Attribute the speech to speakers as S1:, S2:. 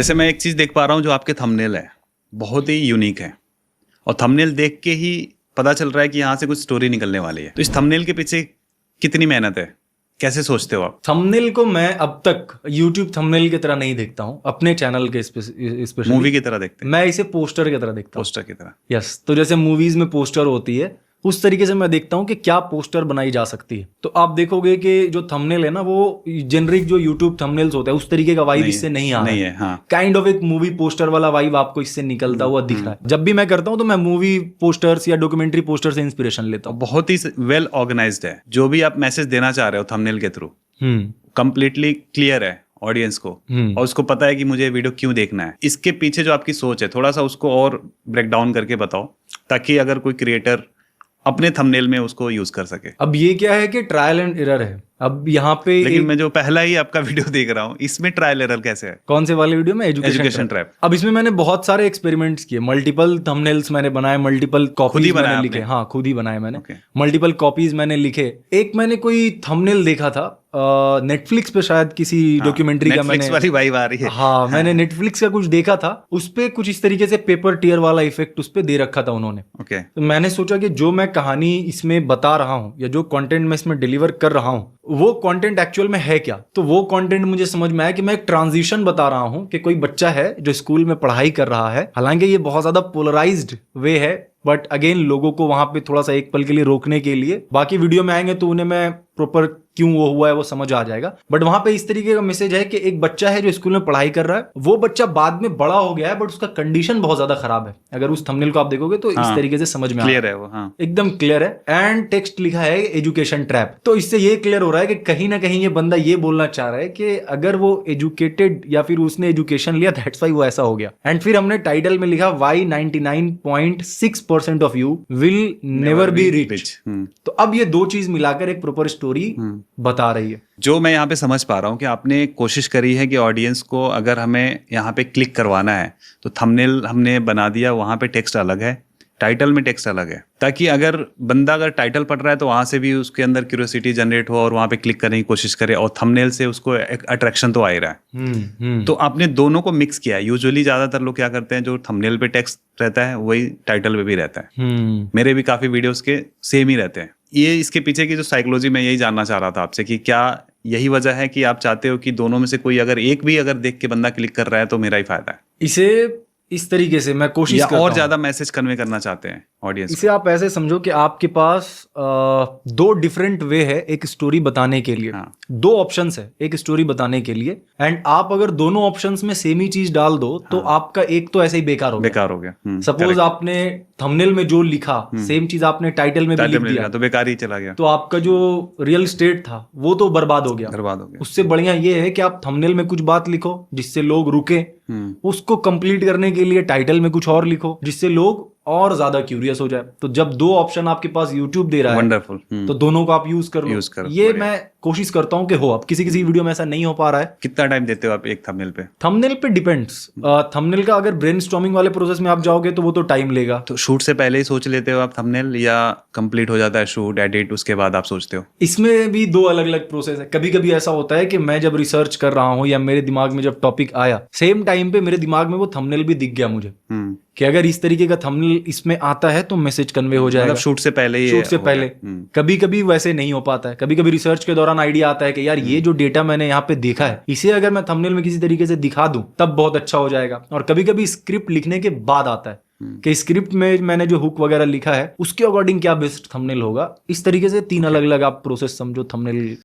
S1: जैसे मैं एक चीज देख पा रहा हूँ, जो आपके थंबनेल है बहुत ही यूनिक है और थंबनेल देख के ही पता चल रहा है कि यहाँ से कुछ स्टोरी निकलने वाली है। तो इस थंबनेल के पीछे कितनी मेहनत है, कैसे सोचते हो आप?
S2: थंबनेल को मैं अब तक YouTube थंबनेल की तरह नहीं देखता हूँ, अपने चैनल के स्पेशली
S1: मूवी की तरह देखते हैं?
S2: मैं इसे पोस्टर की तरह देखता हूँ।
S1: पोस्टर की तरह?
S2: यस, तो जैसे मूवीज में पोस्टर होती है उस तरीके से मैं देखता हूँ कि क्या पोस्टर बनाई जा सकती है। तो आप देखोगे कि जो थंबनेल है ना, वो जेनरिक जो यूट्यूब थंबनेल्स होते हैं उस तरीके का वाइब इससे नहीं आ रहा है।
S1: हाँ।
S2: काइंड ऑफ एक मूवी पोस्टर वाला वाइब आपको इससे निकलता हुआ दिख रहा है। जब भी मैं करता हूँ तो मैं मूवी पोस्टर्स या डॉक्यूमेंट्री पोस्टर से इंस्पिरेशन लेता हूँ।
S1: बहुत ही वेल ऑर्गेनाइज्ड है, जो भी आप मैसेज देना चाह रहे हो थंबनेल के थ्रू कंप्लीटली क्लियर है ऑडियंस को, और उसको पता है कि मुझे वीडियो क्यों देखना है। इसके पीछे जो आपकी सोच है थोड़ा सा उसको और ब्रेक डाउन करके बताओ, ताकि अगर कोई क्रिएटर अपने थंबनेल में उसको यूज कर सके।
S2: अब ये क्या है कि ट्रायल एंड एरर है। अब यहाँ पे
S1: लेकिन मैं जो पहला ही आपका वीडियो देख रहा हूँ, इसमें ट्रायल एरर कैसे है?
S2: कौन से वाले वीडियो में?
S1: Education trap.
S2: अब इसमें मैंने बहुत सारे एक्सपेरिमेंट्स किए, मल्टीपल थंबनेल्स मैंने बनाए, मल्टीपल कॉपीज मैंने लिखे। हाँ, खुद ही बनाए मैंने। मल्टीपल कॉपीज मैंने लिखे। एक मैंने कोई थंबनेल देखा था नेटफ्लिक्स पे, शायद किसी डॉक्यूमेंट्री का। मैंने
S1: वाली वाइब आ रही है।
S2: हाँ, मैंने नेटफ्लिक्स का कुछ देखा था, उस पे कुछ इस तरीके से पेपर टीयर वाला इफेक्ट उस पे दे रखा था उन्होंने। तो मैंने सोचा कि जो मैं कहानी इसमें बता रहा हूँ या जो कंटेंट मैं इसमें डिलीवर कर रहा हूँ वो कंटेंट एक्चुअल में है क्या। तो वो कंटेंट मुझे समझ में आया कि मैं एक ट्रांजिशन बता रहा हूँ कि कोई बच्चा है जो स्कूल में पढ़ाई कर रहा है। हालांकि ये बहुत ज्यादा पोलराइज्ड वे है, बट अगेन लोगों को वहां पे थोड़ा सा एक पल के लिए रोकने के लिए, बाकी वीडियो में आएंगे तो उन्हें मैं प्रॉपर क्यों वो हुआ है वो समझ आ जाएगा। बट वहां पे इस तरीके का मैसेज है कि एक बच्चा है जो स्कूल में पढ़ाई कर रहा है, वो बच्चा बाद में बड़ा हो गया है बट उसका कंडीशन बहुत ज्यादा खराब है। अगर उस थंबनेल को आप देखोगे तो इस तरीके से समझ में
S1: क्लियर है वो। हाँ,
S2: एकदम क्लियर है। एंड टेक्स्ट लिखा है एजुकेशन ट्रैप। तो इससे ये क्लियर हो रहा है कि कहीं ना कहीं ये बंदा ये बोलना चाह रहा है कि अगर वो एजुकेटेड या फिर उसने एजुकेशन लिया, दैट्स व्हाई वो ऐसा हो गया। एंड फिर हमने टाइटल में लिखा why 99.6% of you will never be rich. तो अब ये दो चीज मिलाकर एक प्रॉपर स्टोरी बता रही है।
S1: जो मैं यहाँ पे समझ पा रहा हूँ कि आपने कोशिश करी है कि ऑडियंस को अगर हमें यहाँ पे क्लिक करवाना है तो थंबनेल हमने बना दिया, वहाँ पे टेक्स्ट अलग है, टाइटल में टेक्स्ट अलग है, ताकि अगर बंदा अगर टाइटल पढ़ रहा है तो वहाँ से भी उसके अंदर क्यूरियोसिटी जनरेट हो और वहाँ पे क्लिक करने की कोशिश करे, और थंबनेल से उसको एक अट्रैक्शन तो आ ही रहा है। तो आपने दोनों को मिक्स किया है। यूजुअली ज्यादातर लोग क्या करते हैं, जो थंबनेल पे टेक्स्ट रहता है वही टाइटल पे भी रहता है। मेरे भी काफी वीडियोस के सेम ही रहते हैं। ये इसके पीछे की जो साइकोलॉजी, मैं यही जानना चाह रहा था आपसे कि क्या यही वजह है कि आप चाहते हो कि दोनों में से कोई अगर एक भी अगर देख के बंदा क्लिक कर रहा है तो मेरा ही फायदा है?
S2: इसे इस तरीके से मैं कोशिश करता हूं,
S1: और ज्यादा मैसेज कन्वे करना चाहते हैं ऑडियंस?
S2: इसे आप ऐसे समझो कि आपके पास दो डिफरेंट वे है एक स्टोरी बताने के लिए। दो ऑप्शंस है एक स्टोरी बताने के लिए, एंड आप अगर दोनों ऑप्शंस में सेम ही चीज डाल दो तो आपका एक तो ऐसे ही बेकार हो गया। सपोज आपने थंबनेल में जो लिखा सेम चीज आपने टाइटल में भी लिख दिया तो
S1: बेकार ही चला गया।
S2: तो आपका जो रियल स्टेट था वो तो बर्बाद हो गया। उससे बढ़िया ये है कि आप थंबनेल में कुछ बात लिखो जिससे लोग रुके, उसको कंप्लीट करने के लिए टाइटल में कुछ और लिखो जिससे लोग और ज्यादा क्यूरियस हो जाए। तो जब दो ऑप्शन आपके पास YouTube दे रहा है, वंडरफुल, तो दोनों को आप यूज करो। ये मैं कोशिश करता हूँ कि हो। अब किसी वीडियो में ऐसा नहीं हो पा रहा है।
S1: कितना टाइम देते हो आप एक थंबनेल पे?
S2: थंबनेल पे डिपेंड्स। थंबनेल का अगर ब्रेनस्टॉर्मिंग वाले प्रोसेस में आप जाओगे तो वो तो टाइम लेगा।
S1: तो शूट से पहले ही सोच लेते हो आप थंबनेल, या कंप्लीट हो जाता है शूट एडिट उसके बाद आप सोचते हो?
S2: इसमें भी दो अलग अलग प्रोसेस है। कभी कभी ऐसा होता है कि मैं जब रिसर्च कर रहा हूँ या मेरे दिमाग में जब टॉपिक आया, सेम टाइम पे मेरे दिमाग में वो थंबनेल भी दिख गया मुझे कि अगर इस तरीके का थंबनेल इसमें आता है तो मैसेज कन्वे हो जाएगा।
S1: मतलब शूट से पहले
S2: कभी कभी वैसे नहीं हो पाता है। कभी कभी रिसर्च के दौरान आइडिया आता है कि यार ये जो डेटा मैंने यहाँ पे देखा है इसे अगर मैं थंबनेल में किसी तरीके से दिखा दूं तब बहुत अच्छा हो जाएगा। और कभी कभी स्क्रिप्ट लिखने के बाद आता है कि स्क्रिप्ट में मैंने जो हुक वगैरह लिखा है उसके अकॉर्डिंग क्या बेस्ट थंबनेल होगा। इस तरीके से तीन अलग अलग आप प्रोसेस समझो थंबनेल